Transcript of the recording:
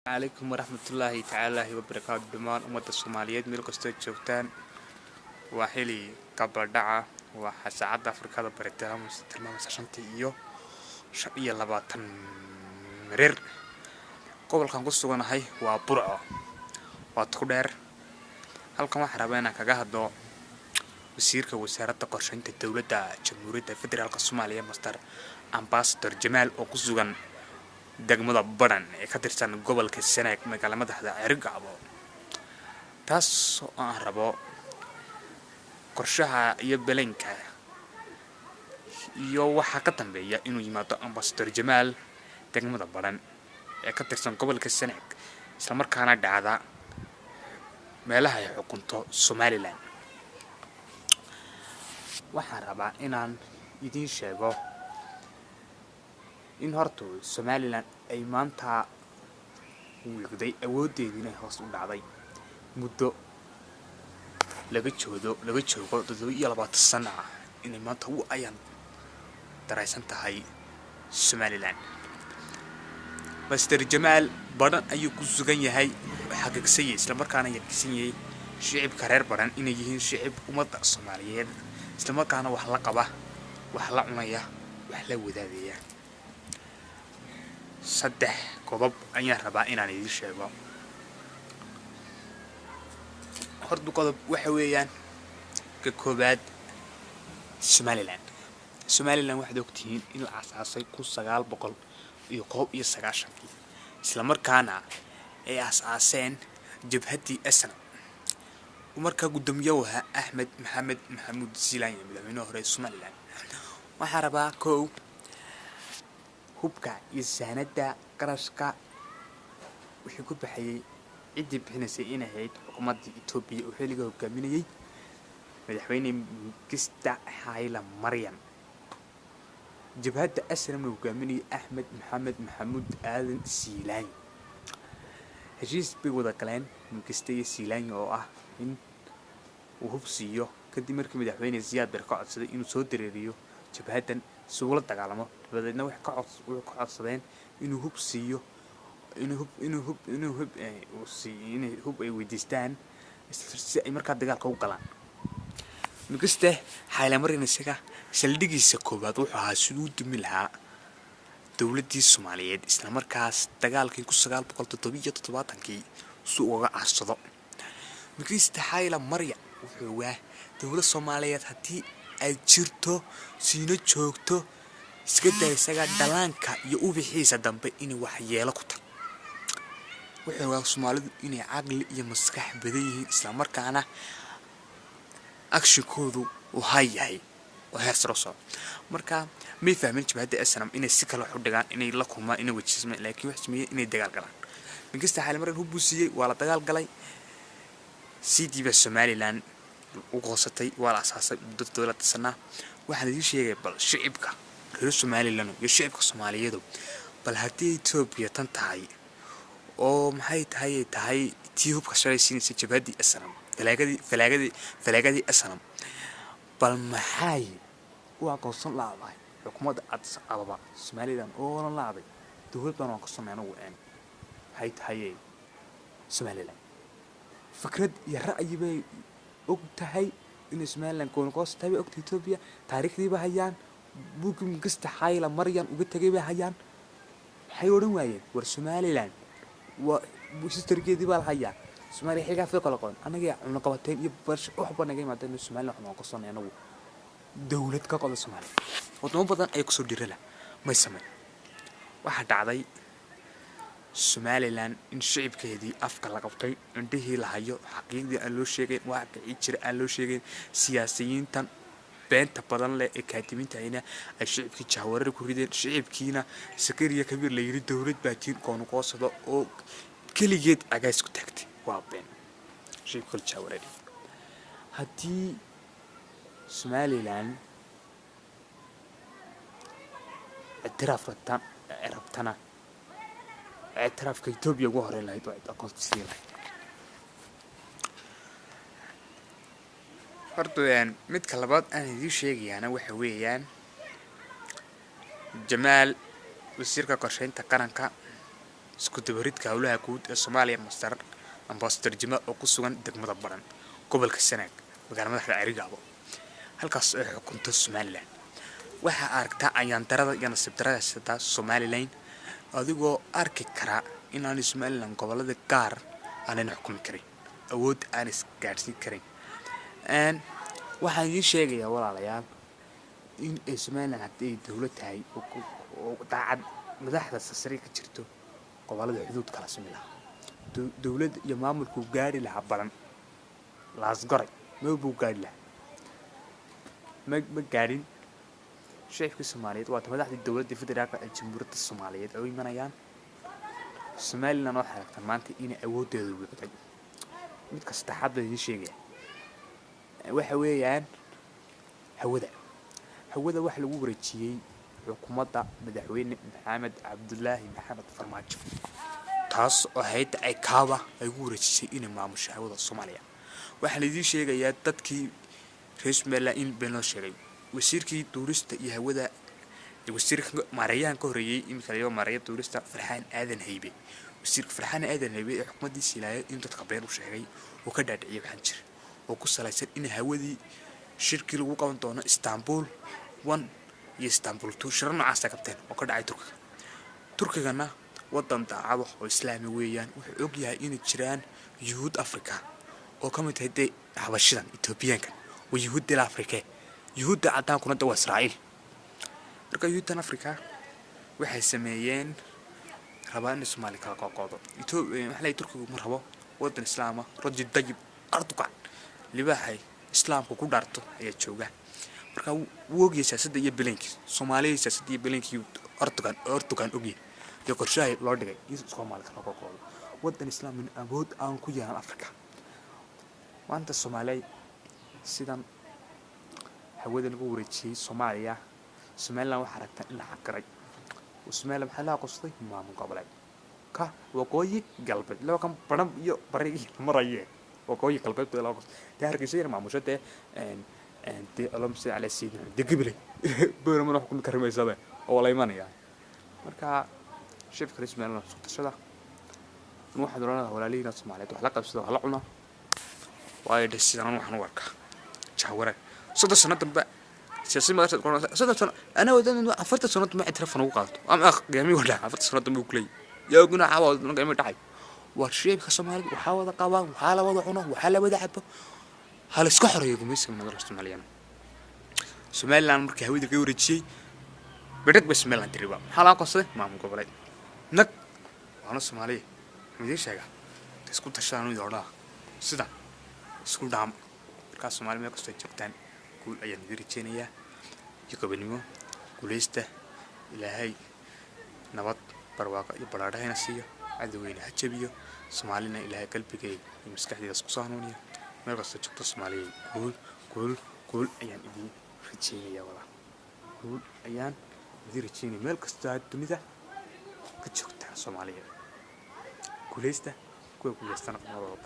عليكم ورحمة الله تعالى وبركاته دمان أمة الصوماليات ميل كستoo joogtaan waa xili gabadhaca waxa saacada Afrikada Baritaan tilmaamay 5:25 mareer gobolkan ku suganahay waa Burco waa Togdheer halkan waxa rabaa kaga hadlo wasiirka wasaaradda qorsheynta dawladda Jamhuuriyadda Federaalka Soomaaliya Master Ambassador Jamaal oo ku sugan degmada Baran ee ka tirsan gobolka Sanaag magaalada madaxda Cerigabo taas oo aan rabo qorshaha iyo belenka iyo waxa ka dambeeya inuu yimaado Ambassador Jamaal degmada Baran ee ka tirsan gobolka Sanaag isla markaana dhacda meelaha ay xukunto Somaliland waxaan rabaa inaan idin sheego in horto Somaliland ay maanta wixday awoodeedina hoos u dhacday muddo laga joogo 20 sano in maanta uu ayaan daraysan tahay Somaliland Master Jamaal Baran ayuu ku sugan yahay xaqiiqsay isla markaana yaqiin yahay shicibka reer Baran inay yihiin shicib ummadda Soomaaliyeed isla markaana wax la qaba wax la cunaya wax la wadaagaya saddex qodob ayaan rabaa inaan idin sheego hordu qodob waxa weeyaan ka koobaad Somaliland waxay ogtihiin in la aasaasay 1990 isla markaana ay aasaaseen jabhadii asna marka gudoomiyaha Axmed Maxamed Maxamuud Siilaan madaxweynaha hore Somaliland waxa rabaa koow hubka iyo saanada qarashka wixii ku baxayay cidii bixinaysay in ahayd xukuumadda Itoobiya oo xiliga hogaaminayay madaxweyne Kista Haile Mariam jabhadda asna hogaaminayay Axmed Maxamed Maxamuud Aadan Siilaan heshiis bay wada galeen Kista iyo Siilaan oo ah in uu hubsiyo kadib markii madaxweyne Siyaad Barre ka codsaday inuu soo direeriyo jabhaddan suuqla dagaalamo badana wax ka codsadeen inuu hubsiyo inuu hub ay weydiistaan si ay markaa dagaalka u galaan Kista Haile Mariam isaga saldhigiisa koobaad wuxuu ahaa sidoo dumi lahaa dawladdii Soomaaliyeed isla markaas dagaalkii 1977 soo uga aarsado Kista Haile Mariam wuxuu waa dawladda Soomaaliyeed hadii ay jirto siino joogto iska daysaga dhalaanka iyo ubixiisa dambe in wax yeelo ku tag wuxuu Soomaalidu inay aqli iyo maskax badan yihiin isla markaana action-koodu uu hayay oo heer sare marka ma fahmin jabhadda asnam inay si kala u dhigaan inay la kulmaan inay wajismo laakiin wax sameeyay inay dagaal galaan Kista Haile Mariam uu buusiyay waa la dagaal galay sidiiba Somaliland u qoosatay waa la asaasay dawladda sanaa waxaan idin sheegay bal shicibka reer Somaliland iyo shicibka Soomaaliyeed bal hadii Itoobiya tan tahay oo maxay tahay tii hubka shaqaysiinaysa jabhadii asnam falaagadii asnam bal maxay u aqoonsan lahayd xukuumadda Addis Ababa Somaliland oo la laabay dawladdan oo ka sameeyay waxay tahay Somaliland fikrad iyo ra'yi bay ogtahay in Somaliland koonqoos tahay ogtahay Itoobiya taariikhdii hayaan buugum Kista Haile Mariam uga tagay bay hayaan waxay oran waayeen war Somaliland waa historigeedii baa hayaan Soomaaliya xiga fiiqo la qoon anaga cunno qabateen iyo barsh wax badan naga imaadeen Somaliland waxaan ku soo anagu dawlad ka qodo Soomaaliya wadamo badan ay ku soo dirala ma sameeyay waxa dhacday Somaliland in shicibkeedii afka la qabtay indhihii la hayo xaqiiqdii aan loo sheegay waxa ay jira aan loo sheegay siyaasiyiintan beenta badan leh ee kaadimiintayna ay shicibkii jahwareer ku rideen shicibkiina Sakariya Kabiir la yiri dawlad baatiin koon qoosado oo kaligeed agays ku tagtay waa been shicibka jahwareer hadii Somaliland rabtana اعترافك إثيوبيا وهر اللي هيدو أقول تسير برضو يعني متكلبات أنا دي شيء يعني وحويان جمال وسيرك قرشين تقارنك isku dabaridka howlaha guud ee Soomaaliya Mastar Ambassador Jima oo ku sugan degmada Baran gobolka Sanaag magaalada madaxda Cerigabo halkaas ay xukunto Somaliland waxa aragta ayaan darada iyo nasiib darada sida Somaliland adigoo arki kara in aan Somaliland gobolada gaar aanay xukumi karin awood aan isgaarsiin karin waxaan idin sheegayaa walaalayaal in Somaliland ay dawlad tahay oo daacad madaxda sare ka jirto gobolada xuduud kala sameeyay dawlad iyo maamulku gaari laha baran laas goray ma buu gaari laha ma gaarin shacabka Soomaaliyeed waa madaxda dawladda federaalka ee Jamhuuriyadda Soomaaliyeed oo imanayaan Somaliland oo xaragtan maanta in awoodeedu wixday mid kasta hadda idin sheegay waxa weeyaan hawada wax lagu wareejiyay xukuumadda madaxweyne Maxamed Cabdullaahi Maxamed Farmaajo taas oo hay'adda ay kaaba ay ugu wareejisay in maamusha hawada Soomaaliya waxa la idin sheegayaa dadkii reer Somaliland in been loo sheegay wasiirkii tuurista iyo hawada wasiirka maarayaan ka horeeyay imika iyo maarayada tuurista Farxaan Aadan Haybe wasiirka Farxaan Aadan Haybe ee xukuumaddiisa ilaahay in dadka been u sheegay oo ka dhaadhiciyay waxaan jir oo ku salaysan in hawadii shirki lagu qaban doono Istanbul 1 iyo Istanbul 2 shirno noocaas ka qabteen oo ka dhacay Turkigana wadan daacado oo islaami weeyaan wuxuu og yahay in jiraan yuhuud Afrika oo ka mid ah Habashidan Ethioopiyaanka oo yuhuud Afrika yuhuud cadaan kuna dawaa Israa'iil marka yuhuudan Afrika waxay sameeyeen rabaan Soomaaliya kala qoqodo waxa la Turkigu ma rabo wadan islaama Rajab Tayyip Erdogan libahay islaamku ku dhaarto ayaa jooga marka wuu ogyahay siyaasadda iyo bilanki Soomaaliya siyaasadda iyo bilanki Erdogan ogyahay iyo qorshaha loo dhigay in Soomaaliya kala qoqodo wadan islaamina awood aan ku yeelan Afrika maanta Soomaaliya sidan hawada lagu wareejiyay Somaliland waxa aragta in la xakaray Somaliland waxa la qostay maamul goboleed ka waqooyi galbeed loo kan baran iyo bariga marayeen waqooyi galbeed loo qostay taarkiisay maamushada alamsi ala sidina degible beero ma xukun karimaysada oo la imanaya marka shirka Somaliland soo tashada waxa doonada walaalihiina Soomaaliyeed wax la qabsado wax la cuno way dhisidan waxaan u arkaa jawara صدق سنة تبع سياسي ما صدق سنة أنا ودنا عفرت سنة ما اعترفنا وقالت أم أخ جميل ولا عفرت سنة ما بكلي يا جنا عوض من جميل تعب والشيء خصم هذا وحاول قوام وحال وضعنا وحال وضعبه هل سكحر يقوم يسمى مدرسة مليانة Somaliland مركي هويد كيوري شيء بدك بس Somaliland تريبا حالا قصة ما مقبلين نك أنا Somali مدير شيء تسكت تشانو يدورنا سيدا سكول دام كاس Somali ما قصة جبتان كل أيام يريتشينيا يكبرنيمو كوليسته إلى هاي نبض برواقة يبرر هنا سيا عدوين هتشبيه Somaliنا إلى هاي قلبي كي يمسك حديث قصانونيا ما قصة جبت Somali كل أيام يدي ريتشينيا ولا كل أيام يدي ريتشيني ملك استعد تميته كتشوكتها Somaliya كوليسته كل كوليستنا في الموضوع